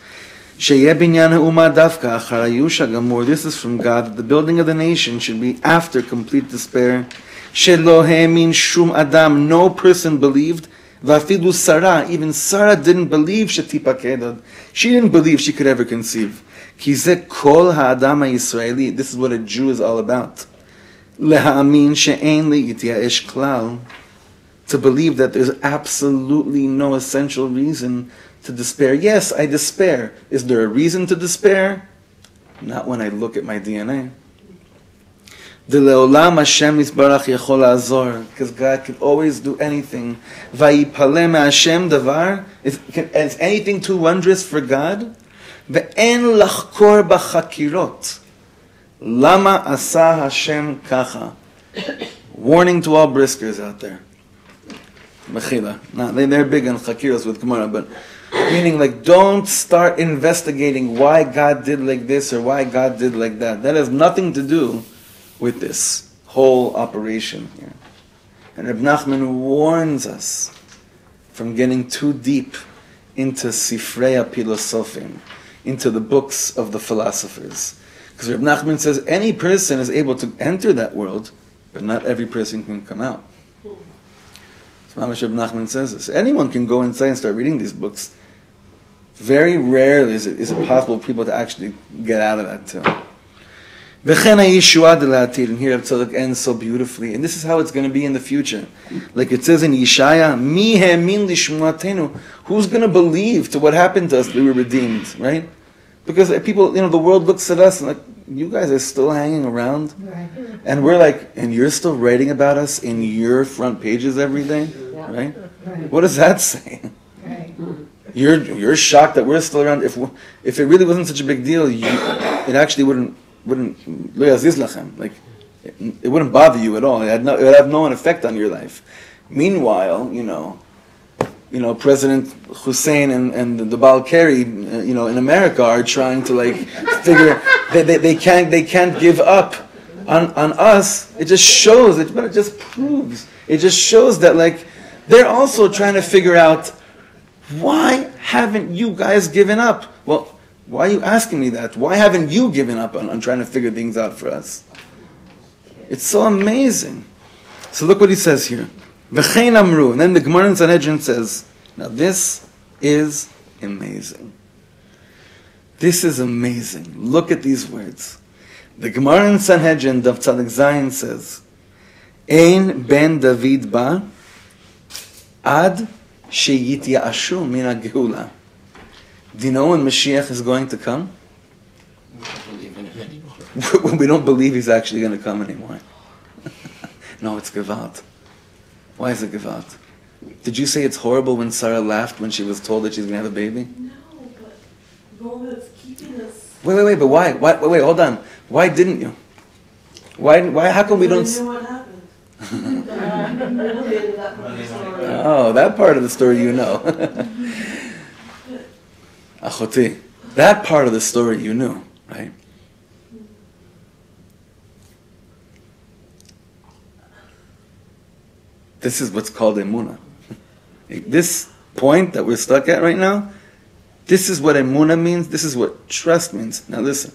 sheyeh binyan ha'umah davka achar hayush hagamur. This is from God. The building of the nation should be after complete despair. Shelo ha'emin shum adam. No person believed. Vafilu Sarah. Even Sarah didn't believe shetipakedod. She didn't believe she could ever conceive. Ki zeh kol ha'adam ha'Yisraeli. This is what a Jew is all about. Leha'amin she'ein li'yityaesh klal. To believe that there's absolutely no essential reason to despair. Yes, I despair. Is there a reason to despair? Not when I look at my DNA. D'le'olam Hashem yisbarach yachol la'azor. Because God can always do anything. Vayipaleh me'Hashem davar. Is anything too wondrous for God? Ve'en lachkor b'chakirot. Lama asa Hashem kacha. Warning to all briskers out there. Mechila. They're big on chakiros with Gemara, but meaning like don't start investigating why God did like this or why God did like that. That has nothing to do with this whole operation here. And Reb Nachman warns us from getting too deep into Sifrei HaPilosofim, into the books of the philosophers. Because Reb Nachman says any person is able to enter that world, but not every person can come out. So Mamash Reb Nachman says this. Anyone can go inside and start reading these books. Very rarely is it possible for people to actually get out of that too. And here Tzadok ends so beautifully. And this is how it's going to be in the future. Like it says in Yeshaya, Mi he'emin lishmuatenu. Who's going to believe to what happened to us that we were redeemed, right? Because people, the world looks at us and like, you guys are still hanging around, Right. and we're like, and you're still writing about us in your front pages every day, Yeah. right? Right. What does that say? Right. You're shocked that we're still around. If it really wasn't such a big deal, it actually wouldn't lo yaziz lachem. Like it wouldn't bother you at all. It would have no effect on your life. Meanwhile, President Hussein and the Balkari, in America are trying to figure they can't give up on us. It just shows it, but it just proves. It just shows that they're also trying to figure out, why haven't you guys given up? Well, why are you asking me that? Why haven't you given up on trying to figure things out for us? It's so amazing. So look what he says here. V'chein amru. And then the Gemara in Sanhedrin says, now this is amazing. This is amazing. Look at these words. The Gemara in Sanhedrin, Daf Tzadik Zayin says, Ein ben David ba ad sheyityashu min ha-geula. Do you know when Mashiach is going to come? We don't believe in him anymore. When we don't believe he's actually going to come anymore. No, it's Gewalt. Why is it Gewalt? Did you say it's horrible when Sarah laughed when she was told that she's going to have a baby? No, but God is keeping us. Wait, but why? Wait, hold on. Why didn't you? Why? How come we don't... You know what happened. Related that part of the story. Oh, that part of the story you know. Achoti, that part of the story you knew, right? This is what's called emunah. This point that we're stuck at right now, this is what emunah means, this is what trust means. Now listen,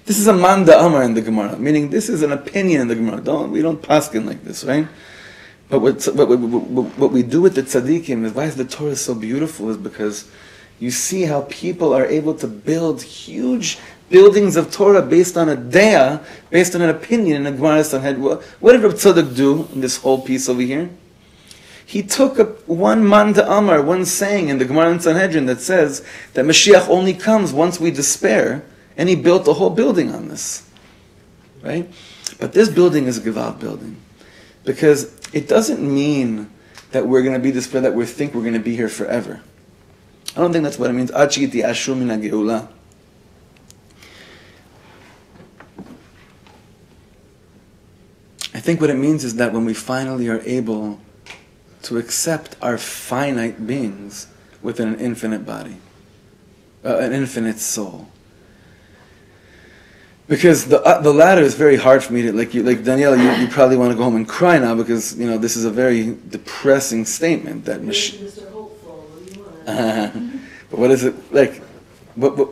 this is a man da'amar in the Gemara, meaning this is an opinion in the Gemara. We don't paskin like this, right? But what we do with the tzaddikim is, why is the Torah so beautiful, is because you see how people are able to build huge buildings of Torah based on a dea, based on an opinion in the Gemara Sanhedrin. What did Reb Tzadok do in this whole piece over here? He took one man da'amar, one saying in the Gemara in Sanhedrin that says that Mashiach only comes once we despair, and he built a whole building on this. Right? But this building is a Gewalt building. Because it doesn't mean that we're going to be despair, that we think we're going to be here forever. I don't think that's what it means. Ad sheyityashu min ha-geula. I think what it means is that when we finally are able to accept our finite beings within an infinite body, an infinite soul. Because the latter is very hard for me to, like Danielle, you probably want to go home and cry now, because this is a very depressing statement that Mr. Hopeful, what do you want? but what is it like?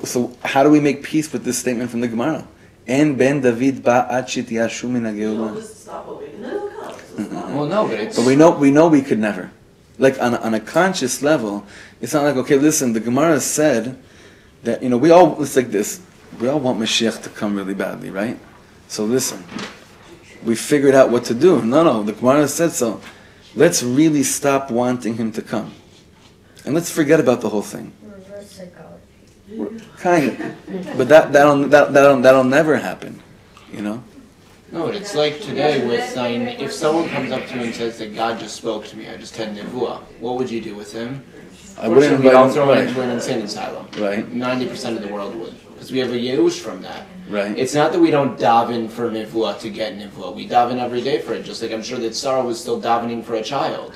So how do we make peace with this statement from the Gemara? En ben David ba ad shetyashu min ha-geula. Just stop hoping, and then it'll come. So stop. Well, no, but it's... But we know we could never. Like on a conscious level, it's not like, okay, listen, the Gemara said that it's like this. We all want Mashiach to come really badly, right? So listen, we figured out what to do. No, the Gemara said so. Let's really stop wanting him to come, and let's forget about the whole thing. Reverse psychology. Kind of, but that'll never happen, No, but it's like today with, if someone comes up to you and says that God just spoke to me, I just had nevuah, what would you do with him? I wouldn't We'd all invite throw him him. into an insane asylum. Right. 90% of the world would. Because we have a yeush from that. Right. It's not that we don't daven for nevuah to get nevuah. We daven every day for it, just like I'm sure that Sarah was still davening for a child.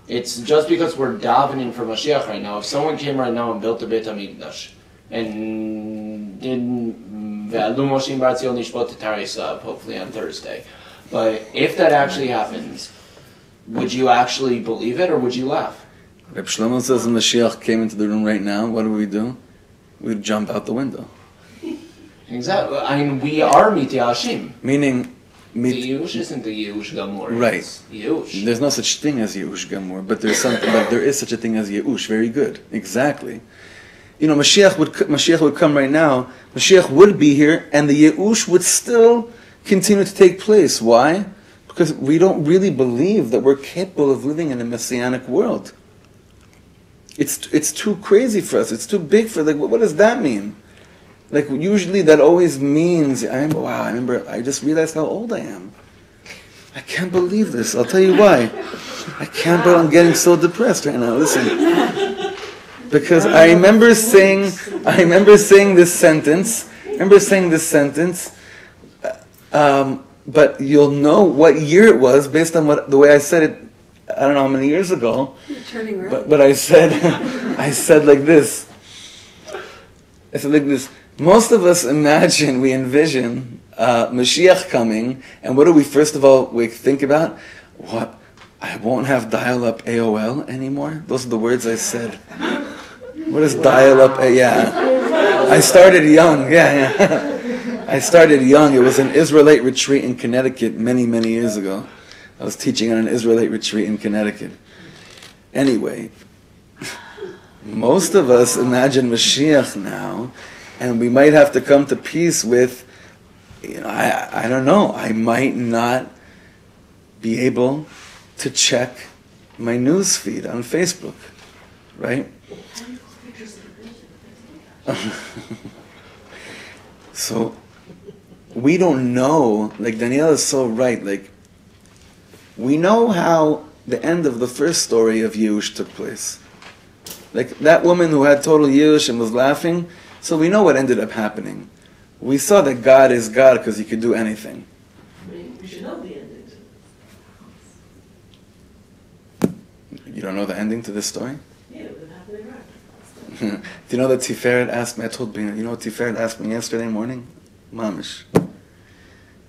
It's just because we're davening for Mashiach right now. If someone came right now and built a Beit HaMikdash and did Ve'alu Moshim B'Atzion Nishbot Tetari Sab, hopefully on Thursday. But if that actually happens, would you actually believe it or would you laugh? Rabbi Shlomo says when Mashiach came into the room right now, what do? We'd jump out the window. Exactly. I mean, we are Mityashim. Meaning, The Yush isn't the Yush Gamor. Right. It's Yush. There's no such thing as Yehush Gamor, but there is such a thing as Yehush. Very good. Exactly. Mashiach would come right now. Mashiach would be here, and the Yehush would still continue to take place. Why? Because we don't really believe that we're capable of living in a messianic world. It's too crazy for us. It's too big for what does that mean? Like usually that always means, I remember, I just realized how old I am. I can't believe this. I'll tell you why. I can't believe I'm getting so depressed right now. Listen. Because I remember saying this sentence. But you'll know what year it was based on the way I said it. I don't know how many years ago. You're turning red. But I said like this. I said like this. Most of us we envision Mashiach coming, and what do we first of all think about? What? I won't have dial-up AOL anymore? Those are the words I said. What is dial-up? Yeah. I started young. Yeah. I started young. It was an Israelite retreat in Connecticut many, many years ago. I was teaching on an Israelite retreat in Connecticut. Anyway, most of us imagine Mashiach now, and we might have to come to peace with, I don't know, I might not be able to check my news feed on Facebook, right? So, we don't know, like Danielle is so right, like, we know how the end of the first story of Yush took place. Like, that woman who had total Yush and was laughing, so we know what ended up happening. We saw that God is God because He could do anything. We should know the ending. You don't know the ending to this story? Yeah, it would happen in Iraq. Do you know that Tiferet asked me, I told Bina, you know what Tiferet asked me yesterday morning? Mamish.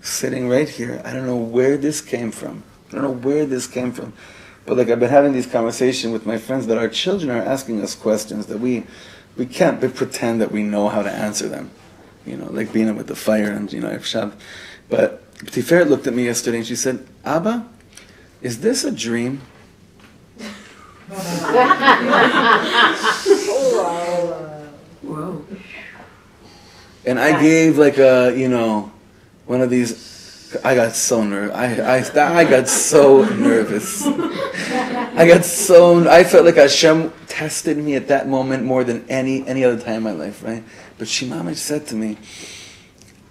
Sitting right here, I don't know where this came from. But like I've been having these conversations with my friends that our children are asking us questions that we can't pretend that we know how to answer them. Like Bina with the fire and, Efrat. But Tiferet looked at me yesterday and she said, Abba, is this a dream? Whoa. And I gave like one of these. I got so nervous. I got so nervous. I felt like Hashem tested me at that moment more than any other time in my life, right? But Shimama said to me,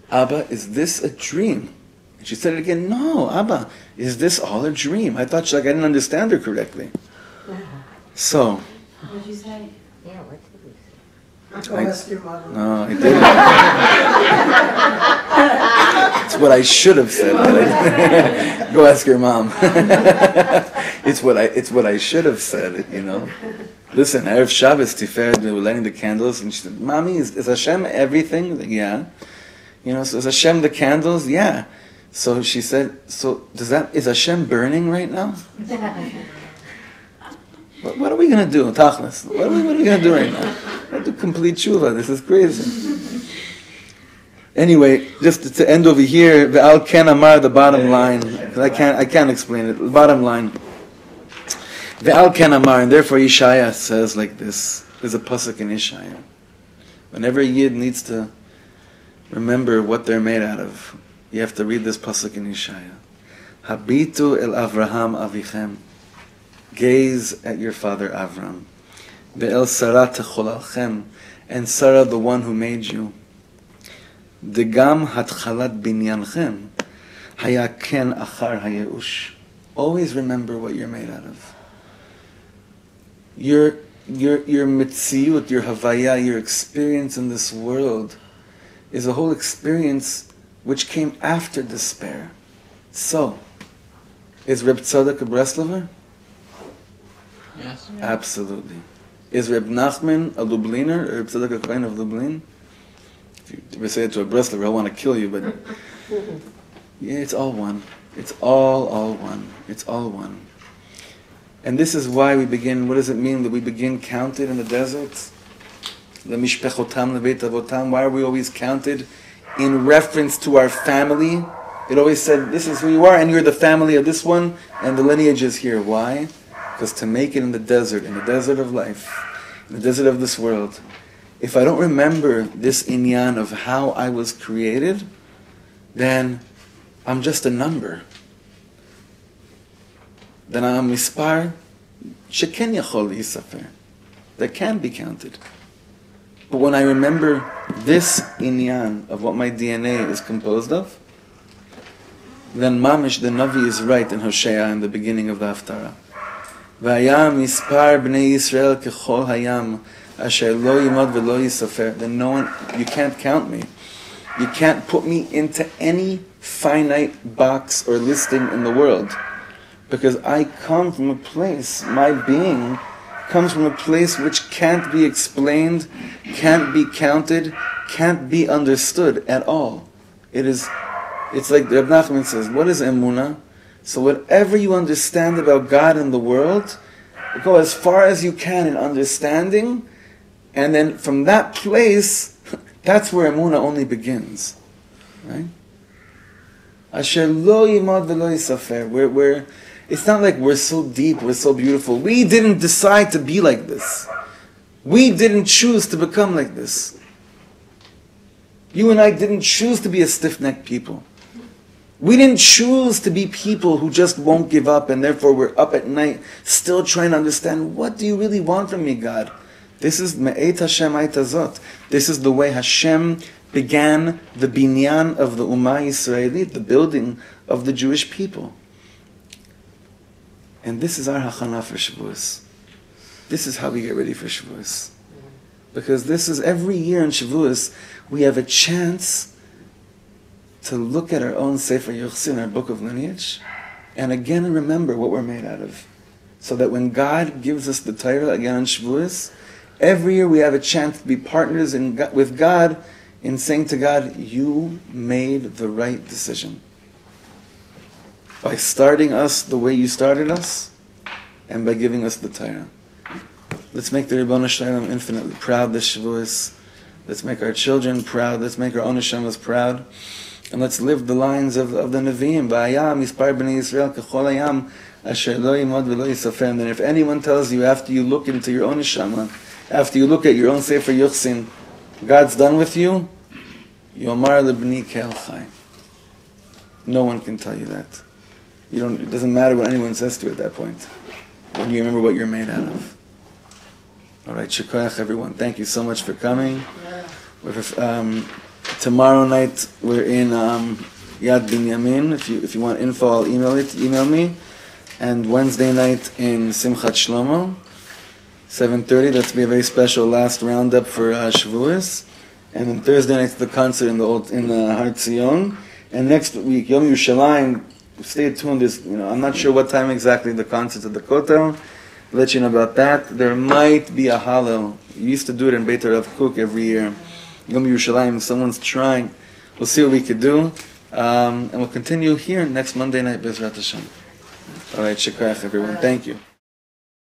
Abba, is this a dream? And she said it again, no, Abba, is this all a dream? I thought I didn't understand her correctly. So. What did you say? Yeah, what did we say? Go ask your mother. No, I didn't. It's what I should have said. But I didn't. Go ask your mom. It's what I should have said. Listen, Erev Shabbos, Tiferet, we were lighting the candles, and she said, "Mommy, is Hashem everything?" Like, yeah. So is Hashem the candles? Yeah. So she said, "So is Hashem burning right now?" What are we going to do, Tachlis? What are we going to do right now? I have to complete tshuva. This is crazy. Anyway, just to end over here, Ve'al ken amar, the bottom line. I can't explain it. The bottom line. Ve'al ken amar, and therefore Yeshaya says like this. There's a pasuk in Yeshaya. Whenever a Yid needs to remember what they're made out of, you have to read this pasuk in Yeshaya. Habitu el Avraham avichem. Gaze at your father Avram. Ve'el Sarah techolalchem, and Sarah, the one who made you. Degam hatchalat binyanchem, haya ken achar hayeush. Always remember what you're made out of. Your mitziyut, your havaya, your experience in this world is a whole experience which came after despair. So, is Reb Tzadok a Breslover? Yes. Absolutely. Is Reb Nachman a Lubliner, or Reb Tzadok a Kohen of Lublin? If you ever say it to a Breslover, I'll want to kill you, but yeah, it's all one. It's all one. It's all one. And this is why we begin, what does it mean that we begin counted in the deserts? Lemishpechotam lebeit avotam. Why are we always counted? In reference to our family. It always said, this is who you are, and you're the family of this one, and the lineage is here. Why? Because to make it in the desert of life, in the desert of this world, if I don't remember this inyan of how I was created, then I'm just a number. Then I'm mispar sheken yachol yisafer, that can be counted. But when I remember this inyan of what my DNA is composed of, then Mamish, the Navi, is right in Hosea in the beginning of the Haftarah. V'haya mispar bnei Yisrael kechol hayam asher lo yimod v'lo yisafer. Then no one, you can't count me. You can't put me into any finite box or listing in the world. Because I come from a place, my being comes from a place which can't be explained, can't be counted, can't be understood at all. It's like Reb Nachman says, what is emunah? So whatever you understand about God and the world, go as far as you can in understanding, and then from that place, that's where emunah only begins. Right? Asher lo yimad v'lo yisafer. It's not like we're so deep, we're so beautiful. We didn't decide to be like this. We didn't choose to become like this. You and I didn't choose to be a stiff-necked people. We didn't choose to be people who just won't give up, and therefore we're up at night still trying to understand, what do you really want from me, God? This is me'et Hashem ait hazot. This is the way Hashem began the binyan of the Ummah Yisraelit, the building of the Jewish people. And this is our hachana for Shavuos. This is how we get ready for Shavuos. Because this is every year in Shavuos, we have a chance to look at our own Sefer Yochsin, our book of Lineage, and again remember what we're made out of. So that when God gives us the Torah again on Shavuos, every year we have a chance to be partners with God in saying to God, you made the right decision. By starting us the way you started us, and by giving us the Torah. Let's make the Ribbon Shalom infinitely proud this Shavuos. Let's make our children proud. Let's make our own Neshamas proud. And let's live the lines of the Nevi'im. V'haya mispar b'nei Yisrael kechol hayam asher lo yimod v'lo yisafer. And then if anyone tells you after you look into your own Neshama, after you look at your own Sefer Yochsin, God's done with you, Yomar lebni ke'el chai. No one can tell you that. It doesn't matter what anyone says to you at that point. When you remember what you're made out of. All right, shikoyach everyone. Thank you so much for coming. Tomorrow night we're in Yad Binyamin. If you want info, I'll email me. And Wednesday night in Simchat Shlomo, 7:30. That's be a very special last roundup for Shavuos. And then Thursday night's the concert in the Har Zion. And next week Yom Yerushalayim. Stay tuned. I'm not sure what time exactly the concert's at the Kotel. I'll let you know about that. There might be a Hallel. You used to do it in Beit Rav Kook every year. Yom Yerushalayim. Someone's trying. We'll see what we could do. And we'll continue here next Monday night, Bezrat Hashem. All right, Shekayach everyone. Thank you.